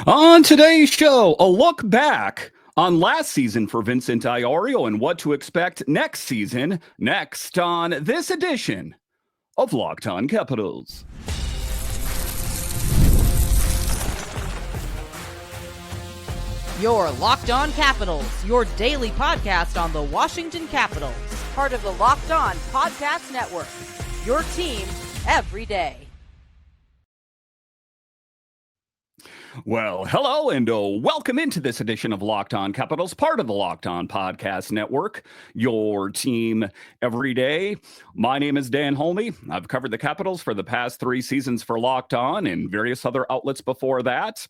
On today's show, a look back on last season for Vincent Iorio and what to expect next season. Next on this edition of Locked On Capitals. Your Locked On Capitals, your daily podcast on the Washington Capitals. Part of the Locked On Podcast Network. Your team every day. Well, hello and welcome into this edition of Locked On Capitals, part of the Locked On Podcast Network, your team every day. My name is Dan Holme. I've covered the Capitals for the past 3 seasons for Locked On and various other outlets before that.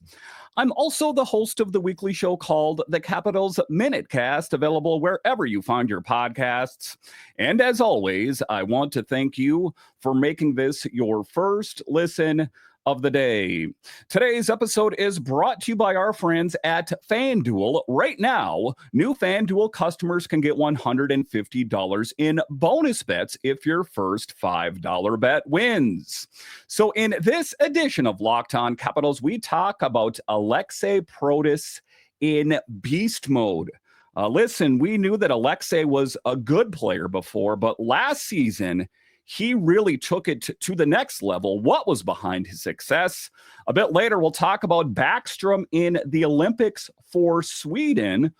I'm also the host of the weekly show called The Capitals Minute Cast, available wherever you find your podcasts. And as always, I want to thank you for making this your first listen of the day. Today's episode is brought to you by our friends at FanDuel. Right now, new FanDuel customers can get $150 in bonus bets if your first $5 bet wins. So in this edition of Locked On Capitals, we talk about Aliaksei Protas in beast mode. Listen, we knew that Aliaksei was a good player before, but last season, he really took it to the next level. What was behind his success? A bit later, we'll talk about Backstrom in the Olympics for Sweden.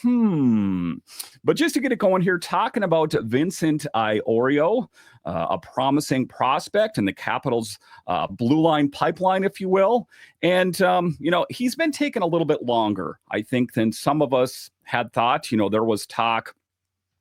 But just to get it going here, talking about Vincent Iorio, a promising prospect in the Capitals' blue line pipeline, if you will. And, he's been taking a little bit longer, I think, than some of us had thought. There was talk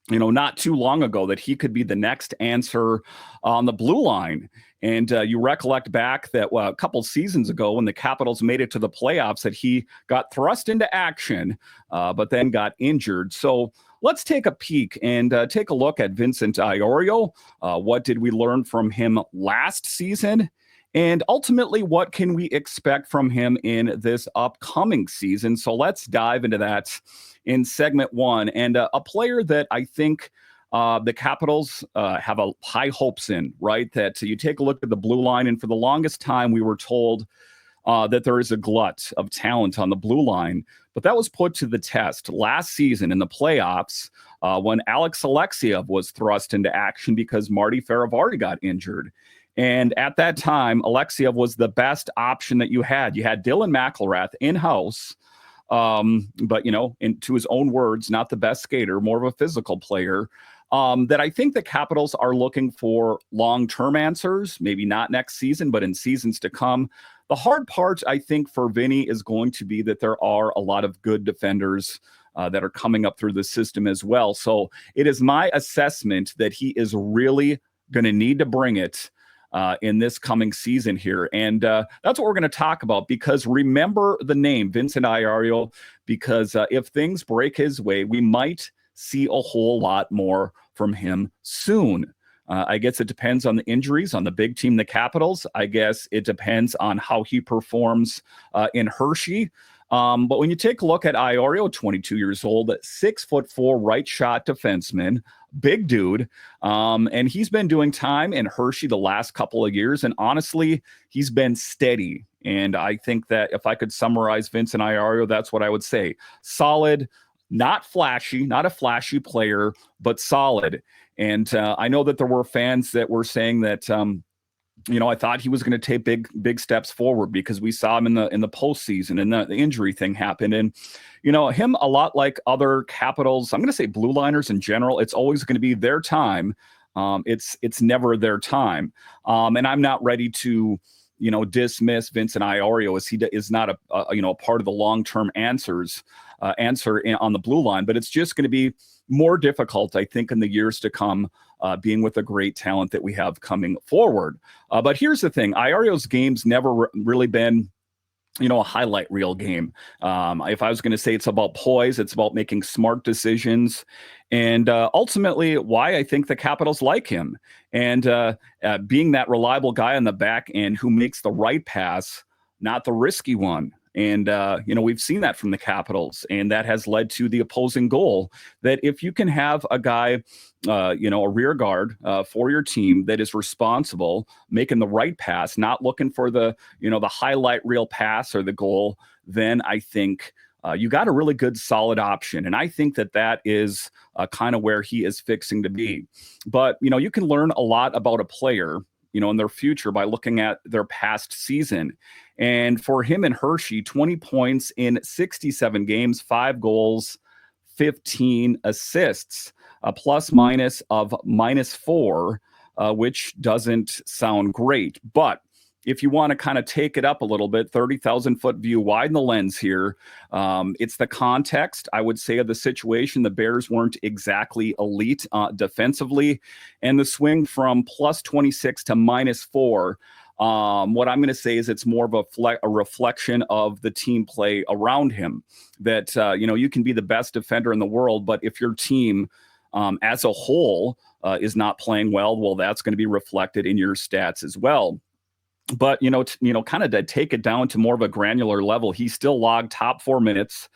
not too long ago that he could be the next answer on the blue line. And you recollect back that a couple seasons ago when the Capitals made it to the playoffs that he got thrust into action, but then got injured. So let's take a peek and take a look at Vincent Iorio. What did we learn from him last season? And ultimately, what can we expect from him in this upcoming season? So let's dive into that in segment 1. And a player that I think the Capitals have a high hopes in, right? That you take a look at the blue line, and for the longest time, we were told that there is a glut of talent on the blue line. But that was put to the test last season in the playoffs when Aliaksei was thrust into action because Marty Faravari got injured. And at that time, Aliaksei was the best option that you had. You had Dylan McIlrath in-house, but, to his own words, not the best skater, more of a physical player, that I think the Capitals are looking for long-term answers, maybe not next season, but in seasons to come. The hard part, I think, for Vinny is going to be that there are a lot of good defenders that are coming up through the system as well. So it is my assessment that he is really going to need to bring it in this coming season here. And that's what we're going to talk about, because remember the name Vincent Iorio, because if things break his way, we might see a whole lot more from him soon. I guess it depends on the injuries on the big team, the Capitals. I guess it depends on how he performs in Hershey. But when you take a look at Iorio, 22 years old, 6'4" right shot defenseman, big dude. And he's been doing time in Hershey the last couple of years. And honestly, he's been steady. And I think that if I could summarize Vincent Iorio, that's what I would say. Solid, not flashy, not a flashy player, but solid. And I know that there were fans that were saying that, I thought he was going to take big steps forward because we saw him in the postseason and the injury thing happened. And, him, a lot like other Capitals, I'm going to say blue liners in general, it's always going to be their time. It's never their time. And I'm not ready to, dismiss Vincent Iorio as he is not a part of the long-term answer on the blue line, but it's just going to be more difficult, I think, in the years to come, being with the great talent that we have coming forward. But here's the thing. Iorio's game's never really been, a highlight reel game. If I was going to say it's about poise, it's about making smart decisions. And ultimately, why I think the Capitals like him. And being that reliable guy on the back end who makes the right pass, not the risky one. And, we've seen that from the Capitals, and that has led to the opposing goal, that if you can have a guy, a rear guard for your team that is responsible, making the right pass, not looking for the highlight reel pass or the goal, then I think you got a really good, solid option. And I think that is kind of where he is fixing to be. But, you can learn a lot about a player, in their future by looking at their past season. And for him in Hershey, 20 points in 67 games, 5 goals, 15 assists, a plus minus of -4, which doesn't sound great. But if you want to kind of take it up a little bit, 30,000 foot view, widen the lens here. It's the context, I would say, of the situation. The Bears weren't exactly elite defensively, and the swing from plus 26 to -4. What I'm going to say is it's more of a reflection of the team play around him. That you can be the best defender in the world, but if your team as a whole is not playing well, that's going to be reflected in your stats as well. But, kind of to take it down to more of a granular level, he still logged top 4 minutes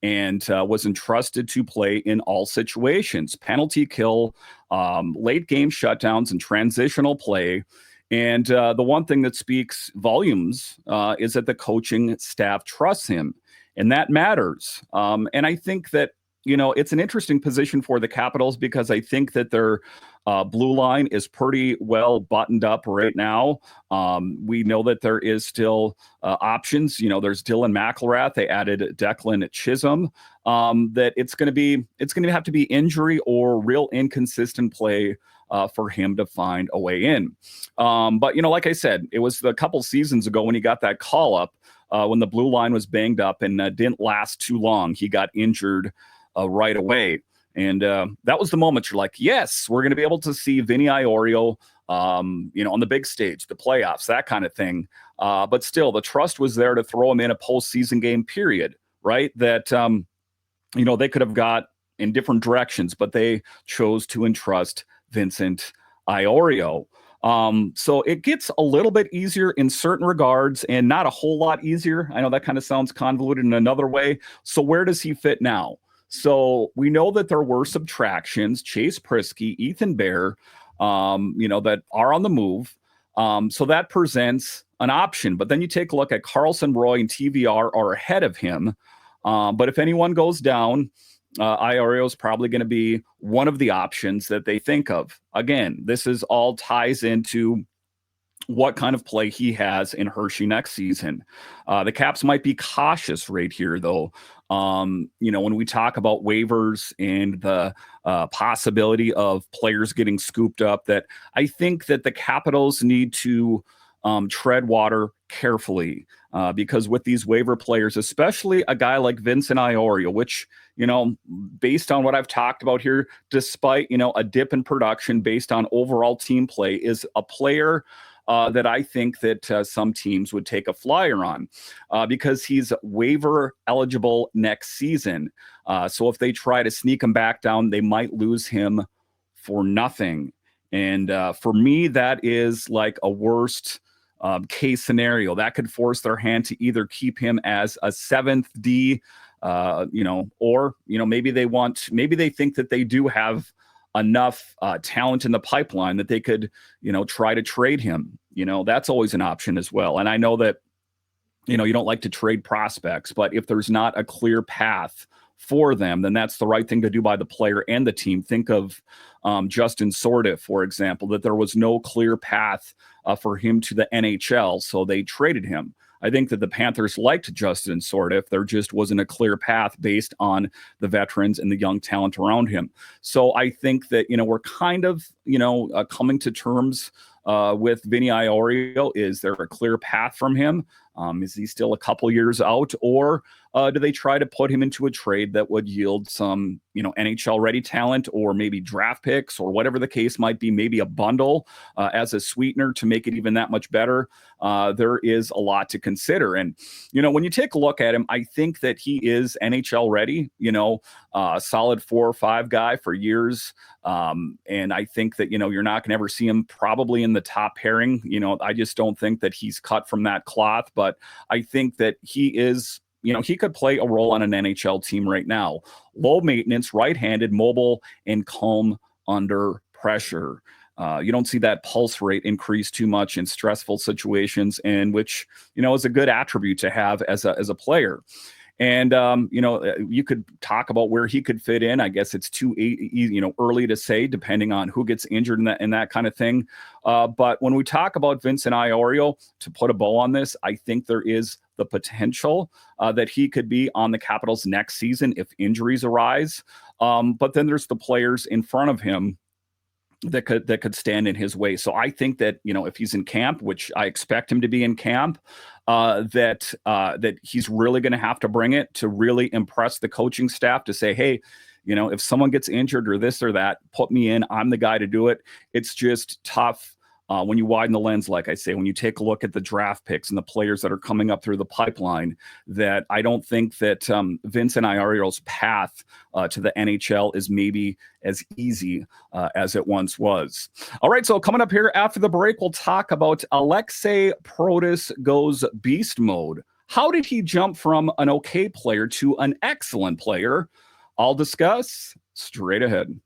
and was entrusted to play in all situations: penalty kill, late game shutdowns, and transitional play. And the one thing that speaks volumes is that the coaching staff trusts him, and that matters. And I think that, it's an interesting position for the Capitals, because I think that their blue line is pretty well buttoned up right now. We know that there is still options. There's Dylan McElrath. They added Declan Chisholm. That it's going to have to be injury or real inconsistent play for him to find a way in. But like I said, it was a couple seasons ago when he got that call up when the blue line was banged up and didn't last too long. He got injured right away. And that was the moment you're like, yes, we're going to be able to see Vinny Iorio, on the big stage, the playoffs, that kind of thing. But still, the trust was there to throw him in a postseason game, period, right? That, they could have got in different directions, but they chose to entrust Vincent Iorio. So it gets a little bit easier in certain regards and not a whole lot easier. I know that kind of sounds convoluted in another way. So where does he fit now? So we know that there were subtractions: Chase Prisky, Ethan Bear, that are on the move. So that presents an option. But then you take a look at Carlson, Roy, and TVR are ahead of him. But if anyone goes down, Iorio is probably going to be one of the options that they think of. Again, this is all ties into what kind of play he has in Hershey next season. The Caps might be cautious right here, though. When we talk about waivers and the possibility of players getting scooped up, that I think that the Capitals need to tread water carefully, because with these waiver players, especially a guy like Vincent Iorio, which, based on what I've talked about here, despite, a dip in production based on overall team play, is a player that I think that some teams would take a flyer on because he's waiver eligible next season. So if they try to sneak him back down, they might lose him for nothing. And for me, that is like a worst case scenario. That could force their hand to either keep him as a 7th D, or, maybe they think that they do have enough talent in the pipeline that they could, try to trade him. That's always an option as well. And I know that, you don't like to trade prospects, but if there's not a clear path for them, then that's the right thing to do by the player and the team. Think of Justin Sordiff, for example, that there was no clear path for him to the NHL, so they traded him. I think that the Panthers liked Justin Sordiff. There just wasn't a clear path based on the veterans and the young talent around him. So I think that, we're kind of, coming to terms with Vinny Iorio. Is there a clear path from him? Is he still a couple years out, or do they try to put him into a trade that would yield some, NHL ready talent, or maybe draft picks, or whatever the case might be, maybe a bundle as a sweetener to make it even that much better? There is a lot to consider. And, when you take a look at him, I think that he is NHL ready, a solid 4 or 5 guy for years. And I think that, you're not going to ever see him probably in the top pairing. I just don't think that he's cut from that cloth, but I think that he is, he could play a role on an NHL team right now. Low maintenance, right-handed, mobile, and calm under pressure. You don't see that pulse rate increase too much in stressful situations, and which, is a good attribute to have as a player. And, you could talk about where he could fit in. I guess it's too, early to say, depending on who gets injured and that kind of thing. But when we talk about Vincent Iorio, to put a bow on this, I think there is the potential that he could be on the Capitals next season if injuries arise. But then there's the players in front of him that could stand in his way. So I think that, if he's in camp, which I expect him to be in camp, that he's really going to have to bring it to really impress the coaching staff to say, hey, if someone gets injured or this or that, put me in. I'm the guy to do it. It's just tough. When you widen the lens, like I say, when you take a look at the draft picks and the players that are coming up through the pipeline, that I don't think that Vincent Iorio's path to the NHL is maybe as easy as it once was. All right, so coming up here after the break, we'll talk about Aliaksei Protas goes beast mode. How did he jump from an okay player to an excellent player? I'll discuss straight ahead.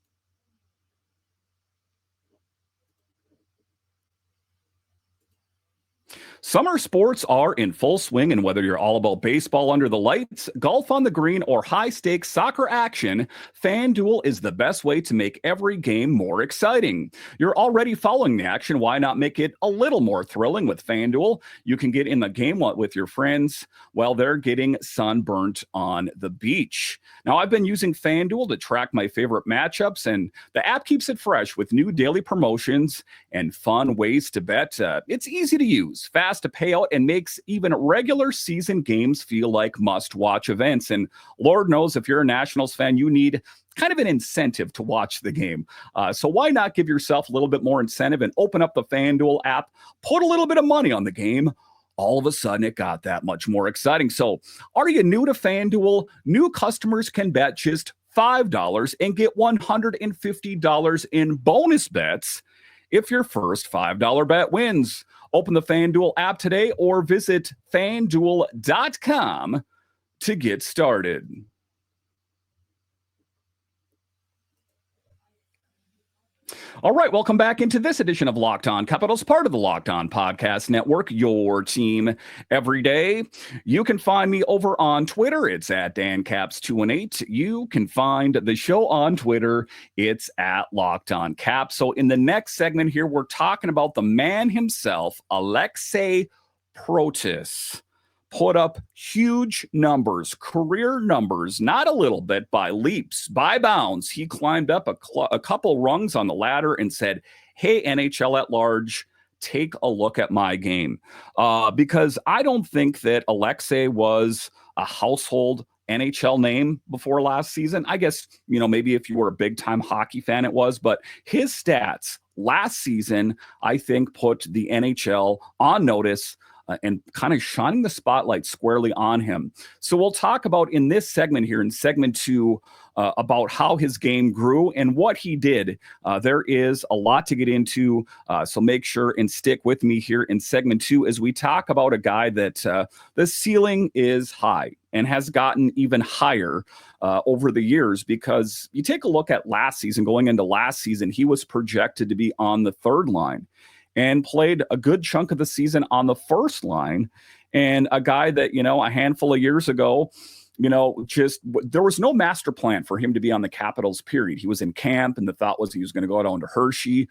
Summer sports are in full swing, and whether you're all about baseball under the lights, golf on the green, or high-stakes soccer action, FanDuel is the best way to make every game more exciting. You're already following the action. Why not make it a little more thrilling with FanDuel? You can get in the game with your friends while they're getting sunburnt on the beach. Now, I've been using FanDuel to track my favorite matchups, and the app keeps it fresh with new daily promotions and fun ways to bet. It's easy to use, fast to pay out, and makes even regular season games feel like must-watch events. And Lord knows if you're a Nationals fan, you need kind of an incentive to watch the game. So why not give yourself a little bit more incentive and open up the FanDuel app, put a little bit of money on the game. All of a sudden, it got that much more exciting. So are you new to FanDuel? New customers can bet just $5 and get $150 in bonus bets if your first $5 bet wins. Open the FanDuel app today or visit FanDuel.com to get started. All right, welcome back into this edition of Locked On Capitals, part of the Locked On Podcast Network, your team every day. You can find me over on Twitter. It's at DanCaps218. You can find the show on Twitter. It's at Locked On Caps. So in the next segment here, we're talking about the man himself, Aliaksei Protas. Put up huge numbers, career numbers, not a little bit, by leaps, by bounds. He climbed up a couple rungs on the ladder and said, hey, NHL at large, take a look at my game. Because I don't think that Aliaksei was a household NHL name before last season. I guess, maybe if you were a big-time hockey fan, it was. But his stats last season, I think, put the NHL on notice and kind of shining the spotlight squarely on him. So we'll talk about in this segment here, in segment 2, about how his game grew and what he did. There is a lot to get into, so make sure and stick with me here in segment 2 as we talk about a guy that the ceiling is high and has gotten even higher over the years, because you take a look at last season, going into last season, he was projected to be on the third line and played a good chunk of the season on the first line. And a guy that, a handful of years ago, there was no master plan for him to be on the Capitals, period. He was in camp, and the thought was he was going to go down to Hershey,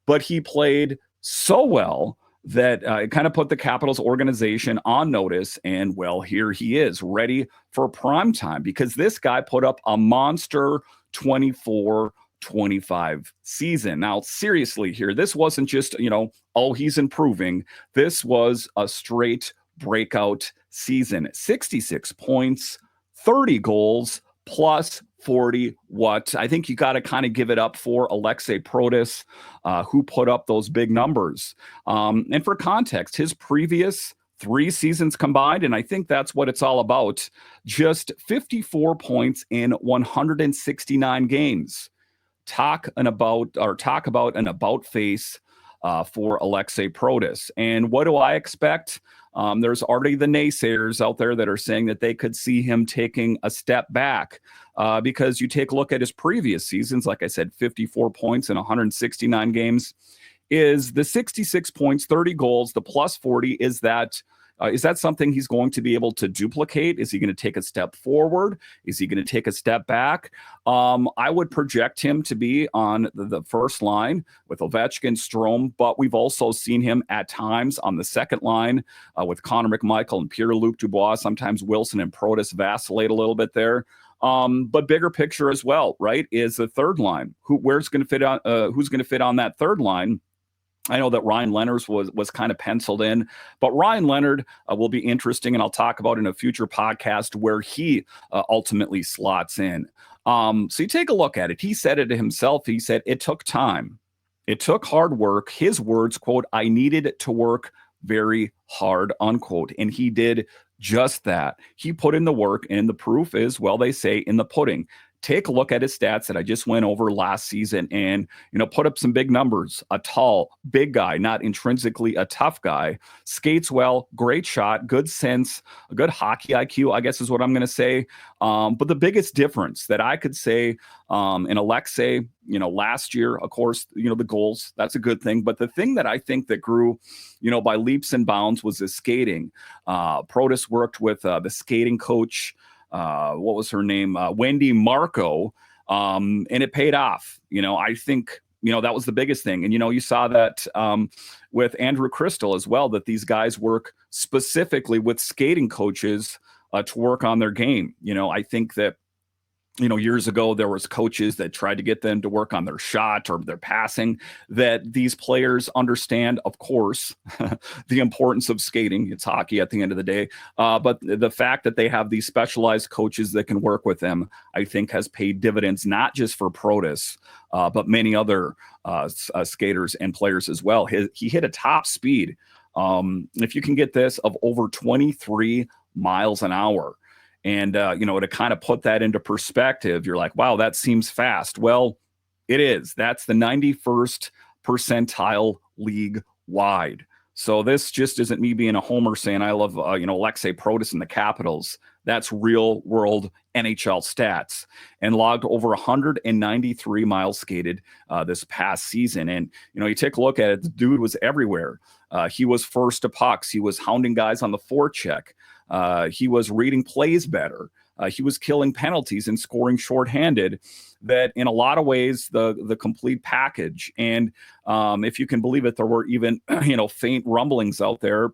but he played so well that it kind of put the Capitals organization on notice. And well, here he is, ready for prime time, because this guy put up a monster 24-25 season. Now, seriously here, this wasn't just, he's improving. This was a straight breakout season. 66 points, 30 goals, plus 40 what? I think you got to kind of give it up for Aliaksei Protas, who put up those big numbers. And for context, his previous 3 seasons combined, and I think that's what it's all about, just 54 points in 169 games. Talk about an about face for Aliaksei Protas. And what do I expect? There's already the naysayers out there that are saying that they could see him taking a step back because you take a look at his previous seasons, like I said, 54 points in 169 games. Is the 66 points, 30 goals, the plus 40, is that something he's going to be able to duplicate? Is he going to take a step forward? Is he going to take a step back? I would project him to be on the first line with Ovechkin, Strome, but we've also seen him at times on the second line with Connor McMichael and Pierre-Luc Dubois. Sometimes Wilson and Protas vacillate a little bit there. But bigger picture as well, right, is the third line. Who's going to fit on that third line? I know that Ryan Leonard was kind of penciled in, but Ryan Leonard will be interesting, and I'll talk about in a future podcast where he ultimately slots in. So you take a look at it. He said it to himself. He said, it took time. It took hard work. His words, quote, I needed to work very hard, unquote. And he did just that. He put in the work, and the proof is, well, they say in the pudding. Take a look at his stats that I just went over last season and, put up some big numbers. A tall, big guy, not intrinsically a tough guy. Skates well, great shot, good sense, a good hockey IQ, I guess is what I'm going to say. But the biggest difference that I could say in Aliaksei, last year, of course, the goals, that's a good thing. But the thing that I think that grew, by leaps and bounds was his skating. Protas worked with the skating coach, what was her name? Wendy Marco. And it paid off. I think, that was the biggest thing. And, you saw that with Andrew Crystal as well, that these guys work specifically with skating coaches to work on their game. I think that, years ago, there was coaches that tried to get them to work on their shot or their passing, that these players understand, of course, the importance of skating. It's hockey at the end of the day. But the fact that they have these specialized coaches that can work with them, I think has paid dividends, not just for Protas, but many other skaters and players as well. He hit a top speed, if you can get this, of over 23 miles an hour. And, to kind of put that into perspective, you're like, wow, that seems fast. Well, it is. That's the 91st percentile league wide. So this just isn't me being a homer saying I love, Aliaksei Protas and the Capitals. That's real world NHL stats, and logged over 193 miles skated this past season. And, you take a look at it, the dude was everywhere. He was first to pucks. He was hounding guys on the forecheck. He was reading plays better. He was killing penalties and scoring shorthanded. That in a lot of ways, the complete package. And if you can believe it, there were even faint rumblings out there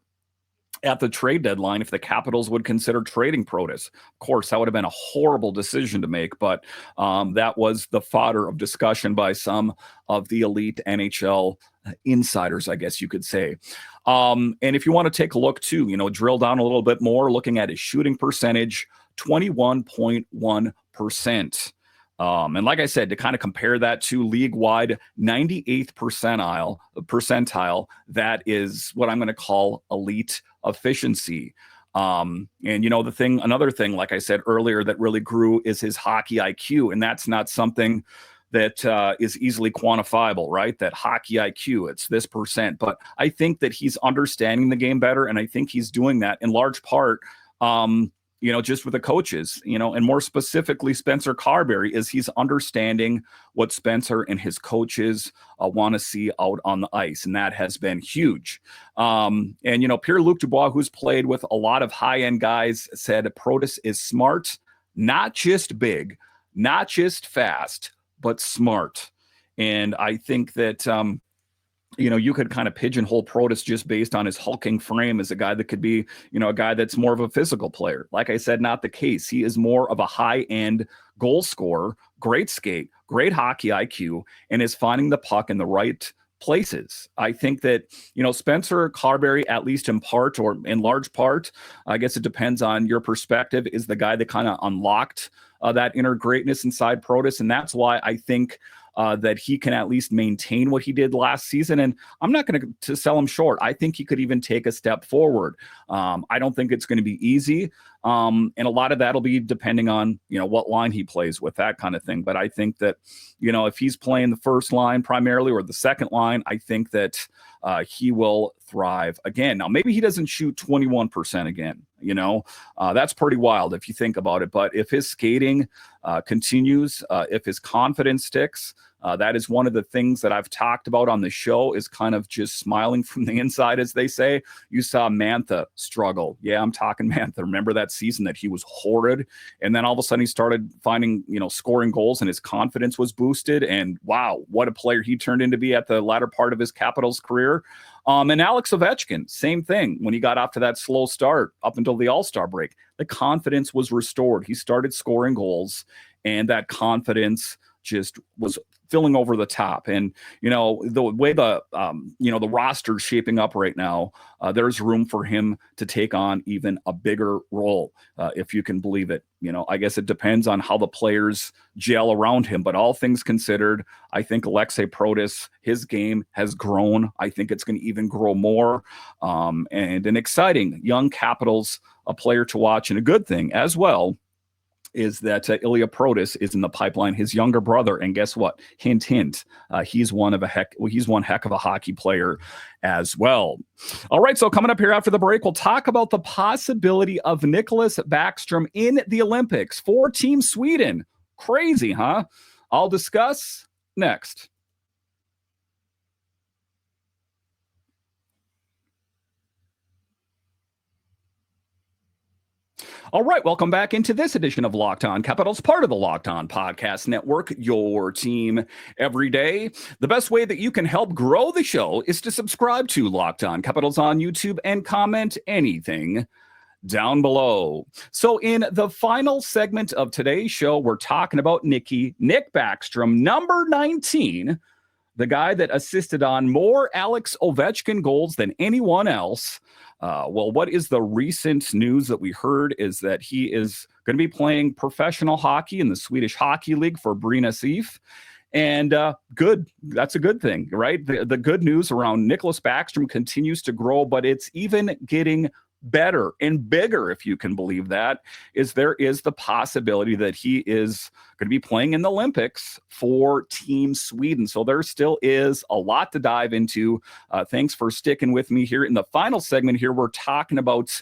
at the trade deadline if the Capitals would consider trading Protas. Of course, that would have been a horrible decision to make, but that was the fodder of discussion by some of the elite NHL insiders, I guess you could say. And if you want to take a look too, drill down a little bit more, looking at his shooting percentage, 21.1%. And like I said, to kind of compare that to league-wide 98th percentile, that is what I'm going to call elite efficiency. And another thing, like I said earlier, that really grew is his hockey IQ. And that's not something that is easily quantifiable, right? That hockey IQ, it's this percent. But I think that he's understanding the game better. And I think he's doing that in large part, just with the coaches, and more specifically, Spencer Carberry, is he's understanding what Spencer and his coaches want to see out on the ice. And that has been huge. And Pierre-Luc Dubois, who's played with a lot of high-end guys, said Protas is smart, not just big, not just fast, but smart. And I think that, you could kind of pigeonhole Protas just based on his hulking frame as a guy that could be, a guy that's more of a physical player. Like I said, not the case. He is more of a high-end goal scorer, great skate, great hockey IQ, and is finding the puck in the right places. I think that, Spencer Carberry, at least in part or in large part, I guess it depends on your perspective, is the guy that kind of unlocked that inner greatness inside Protas. And that's why I think that he can at least maintain what he did last season. And I'm not going to sell him short. I think he could even take a step forward. I don't think it's going to be easy. And a lot of that'll be depending on, what line he plays with, that kind of thing. But I think that, if he's playing the first line primarily or the second line, I think that he will thrive again. Now, maybe he doesn't shoot 21% again. That's pretty wild if you think about it. But if his skating continues, if his confidence sticks, that is one of the things that I've talked about on the show, is kind of just smiling from the inside, as they say. You saw Mantha struggle. Yeah, I'm talking Mantha. Remember that season that he was horrid? And then all of a sudden he started finding, scoring goals, and his confidence was boosted. And wow, what a player he turned into be at the latter part of his Capitals career. And Alex Ovechkin, same thing. When he got off to that slow start up until the All-Star break, the confidence was restored. He started scoring goals, and that confidence just was filling over the top. And, the way the roster's shaping up right now, there's room for him to take on even a bigger role, if you can believe it. I guess it depends on how the players gel around him. But all things considered, I think Aliaksei Protas, his game has grown. I think it's going to even grow more. And an exciting young Capitals, a player to watch, and a good thing as well is that Aliaksei Protas is in the pipeline, his younger brother. And guess what? Hint, hint. He's one heck of a hockey player as well. All right. So coming up here after the break, we'll talk about the possibility of Nicklas Backstrom in the Olympics for Team Sweden. Crazy, huh? I'll discuss next. All right, welcome back into this edition of Locked On Capitals, part of the Locked On Podcast Network, your team every day. The best way that you can help grow the show is to subscribe to Locked On Capitals on YouTube and comment anything down below. So in the final segment of today's show, we're talking about Nick Backstrom, number 19, the guy that assisted on more Alex Ovechkin goals than anyone else. Well, what is the recent news that we heard is that he is going to be playing professional hockey in the Swedish Hockey League for Brynäs IF. And good. That's a good thing, right? The good news around Nicklas Backstrom continues to grow, but it's even getting better and bigger, if you can believe that, is there is the possibility that he is going to be playing in the Olympics for Team Sweden. So there still is a lot to dive into. Thanks for sticking with me here. In the final segment here, we're talking about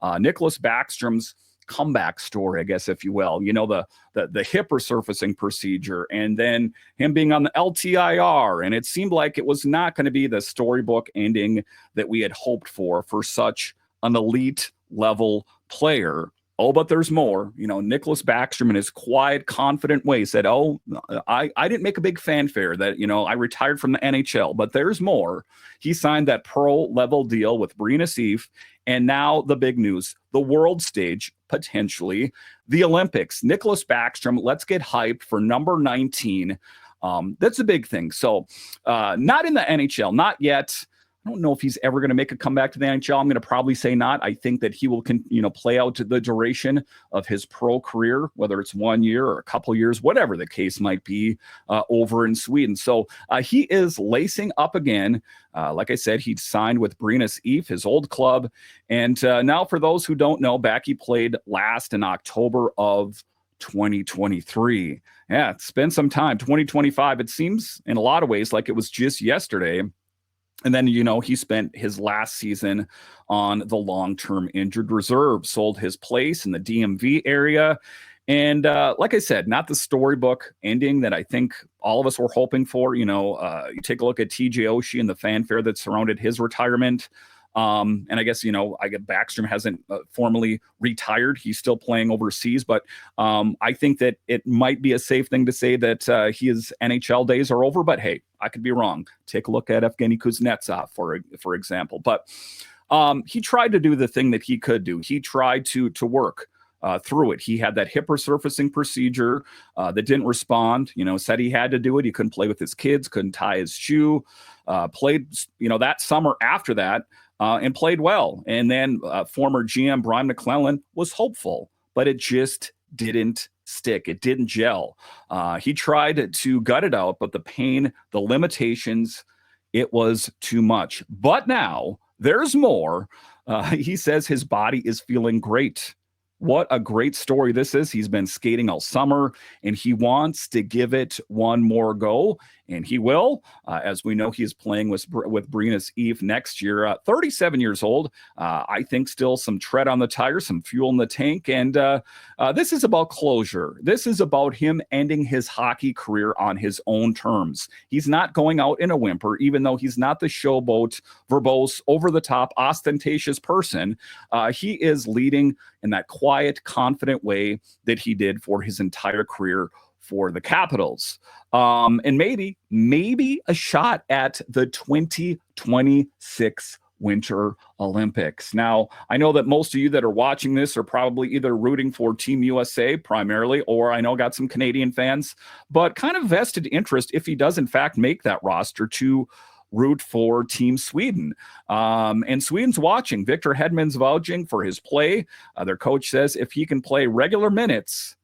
Nicklas Backstrom's comeback story, I guess, if you will. The hip resurfacing procedure, and then him being on the LTIR. And it seemed like it was not going to be the storybook ending that we had hoped for such an elite level player. Oh, but there's more. Nicklas Backstrom, in his quiet, confident way, said, I didn't make a big fanfare that, I retired from the NHL, but there's more. He signed that pro level deal with Brynäs IF. And now the big news, the world stage, potentially the Olympics. Nicklas Backstrom, let's get hyped for number 19. That's a big thing. So not in the NHL, not yet. I don't know if he's ever going to make a comeback to the NHL. I'm going to probably say not. I think that he will, play out the duration of his pro career, whether it's 1 year or a couple years, whatever the case might be, over in Sweden. So he is lacing up again. Like I said, he signed with Brynäs IF, his old club. And now, for those who don't know, Backy played last in October of 2023. Yeah, it's been some time. 2025. It seems in a lot of ways like it was just yesterday. And then, he spent his last season on the long-term injured reserve, sold his place in the DMV area. And like I said, not the storybook ending that I think all of us were hoping for. You take a look at TJ Oshie and the fanfare that surrounded his retirement. And I guess, Backstrom hasn't formally retired. He's still playing overseas. But I think that it might be a safe thing to say that his NHL days are over. But hey, I could be wrong. Take a look at Evgeny Kuznetsov, for example. But he tried to do the thing that he could do. He tried to work through it. He had that hip resurfacing procedure that didn't respond. Said he had to do it. He couldn't play with his kids, couldn't tie his shoe. Played, that summer after that. And played well. And then former GM Brian McClellan was hopeful, but it just didn't stick. It didn't gel. He tried to gut it out, but the pain, the limitations, it was too much. But now there's more. He says his body is feeling great. What a great story this is. He's been skating all summer, and he wants to give it one more go, and he will. As we know, he's playing with Brynäs IF next year. 37 years old. I think still some tread on the tire, some fuel in the tank, and this is about closure. This is about him ending his hockey career on his own terms. He's not going out in a whimper, even though he's not the showboat, verbose, over-the-top, ostentatious person. He is leading in that quiet, confident way that he did for his entire career for the Capitals. And maybe a shot at the 2026 Winter Olympics. Now, I know that most of you that are watching this are probably either rooting for Team USA primarily, or I know got some Canadian fans, but kind of vested interest if he does in fact make that roster to root for Team Sweden. And Sweden's watching. Victor Hedman's vouching for his play. Their coach says if he can play regular minutes,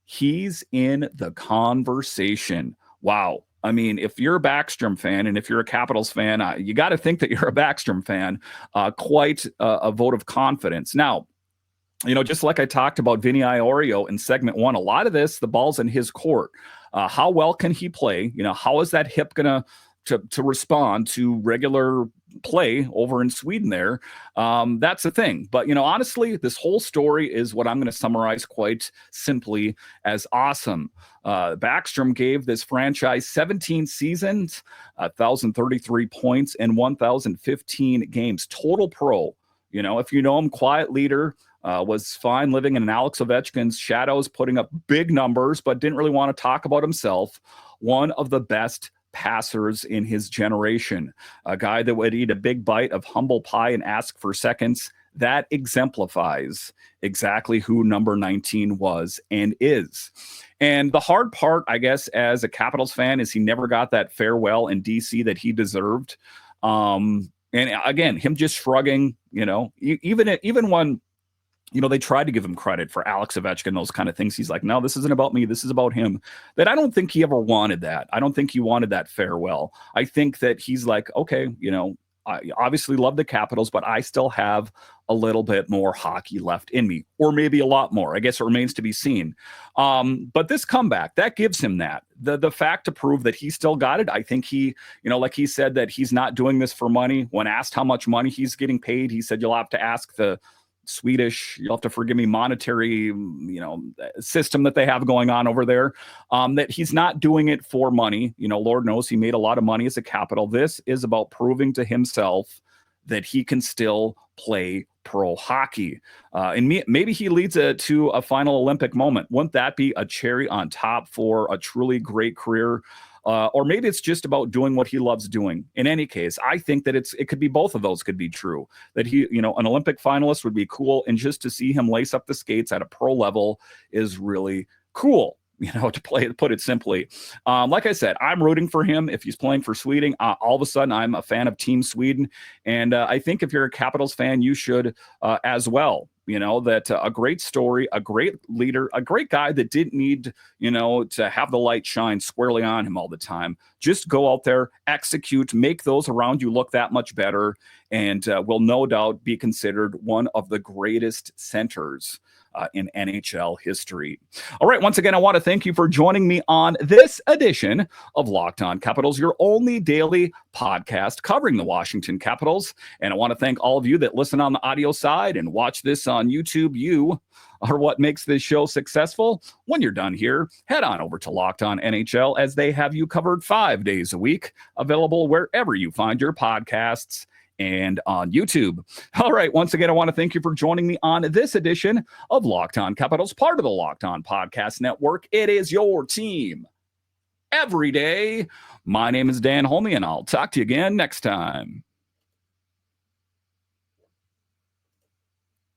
he's in the conversation. Wow. I mean, if you're a Backstrom fan and if you're a Capitals fan, you got to think that you're a Backstrom fan. Quite a vote of confidence. Now, just like I talked about Vinny Iorio in segment 1, a lot of this, the ball's in his court. How well can he play? How is that hip going to respond to regular play over in Sweden there? That's the thing. But, honestly, this whole story is what I'm going to summarize quite simply as awesome. Backstrom gave this franchise 17 seasons, 1,033 points, and 1,015 games. Total pro. If you know him, quiet leader, was fine living in Alex Ovechkin's shadows, putting up big numbers, but didn't really want to talk about himself. One of the best passers in his generation, a guy that would eat a big bite of humble pie and ask for seconds. That exemplifies exactly who number 19 was and is. And the hard part, I guess, as a Capitals fan, is he never got that farewell in DC that he deserved. And again, him just shrugging, even when they tried to give him credit for Alex Ovechkin, those kind of things. He's like, no, this isn't about me. This is about him. That I don't think he ever wanted that. I don't think he wanted that farewell. I think that he's like, okay, I obviously love the Capitals, but I still have a little bit more hockey left in me, or maybe a lot more. I guess it remains to be seen. But this comeback, that gives him that. The fact to prove that he still got it, I think he, like he said that he's not doing this for money. When asked how much money he's getting paid, he said, you'll have to ask the Swedish, you'll have to forgive me, monetary, system that they have going on over there, that he's not doing it for money. Lord knows he made a lot of money as a Capital. This is about proving to himself that he can still play pro hockey. And maybe he leads to a final Olympic moment. Wouldn't that be a cherry on top for a truly great career? Or maybe it's just about doing what he loves doing. In any case, I think that it could be both of those could be true. That he, an Olympic finalist would be cool, and just to see him lace up the skates at a pro level is really cool. To put it simply. Like I said, I'm rooting for him. If he's playing for Sweden, all of a sudden I'm a fan of Team Sweden. And I think if you're a Capitals fan, you should as well. That a great story, a great leader, a great guy that didn't need, to have the light shine squarely on him all the time. Just go out there, execute, make those around you look that much better, and will no doubt be considered one of the greatest centers in NHL history. All right, once again, I want to thank you for joining me on this edition of Locked On Capitals, your only daily podcast covering the Washington Capitals. And I want to thank all of you that listen on the audio side and watch this on YouTube. You are what makes this show successful. When you're done here, head on over to Locked On NHL, as they have you covered 5 days a week, available wherever you find your podcasts and on YouTube. All right, once again, I want to thank you for joining me on this edition of Locked On Capitals, part of the Locked On Podcast Network. It is your team every day. My name is Dan Holme, and I'll talk to you again next time.